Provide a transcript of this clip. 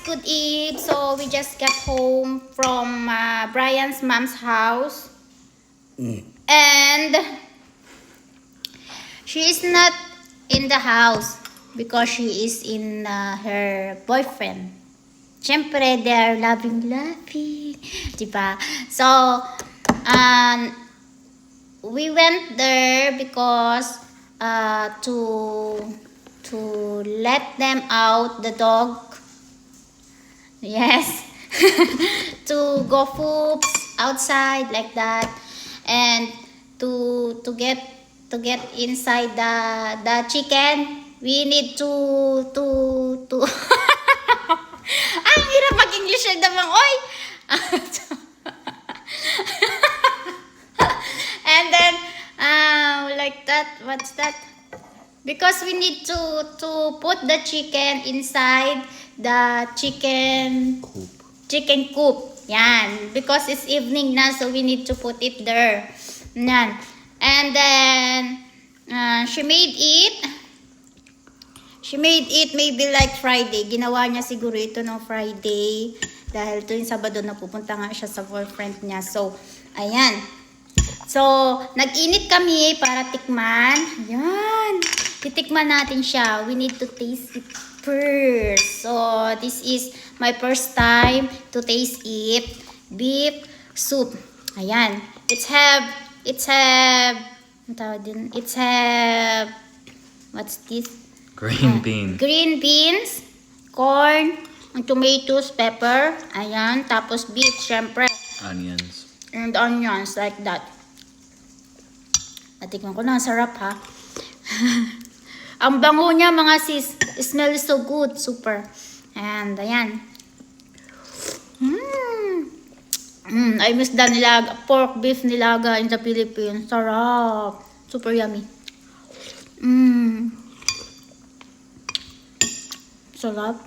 good eve. So we just got home from Brian's mom's house. And she is not in the house because she is in her boyfriend. Siyempre, they are laughing. Diba? So, we went there because to let them out, the dog. Yes. To go poops outside like that. And to get inside the chicken, we need to ang hirap mag-English naman, oy. And then like that, what's that? Because we need to put the chicken inside the chicken coop. Yan. Because it's evening na, so we need to put it there. Yan. And then, she made it maybe like Friday. Ginawa niya siguro ito no Friday. Dahil tuwing Sabado na pupunta nga siya sa boyfriend niya. So, ayan. So, nag-init kami para tikman. Ayan. Titikman natin siya. We need to taste it first. So, this is my first time to taste it. Beef soup. Ayan. It's have what's this? Green beans. Green beans, corn, tomatoes, pepper. Ayan. Tapos beef, syempre. Onions. And onions like that. Natikman ko na. Sarap ha. Ang bango niya mga sis. It smells so good. Super. And ayan. I miss the nilaga. Pork beef nilaga in the Philippines. Sarap. Super yummy. Sarap.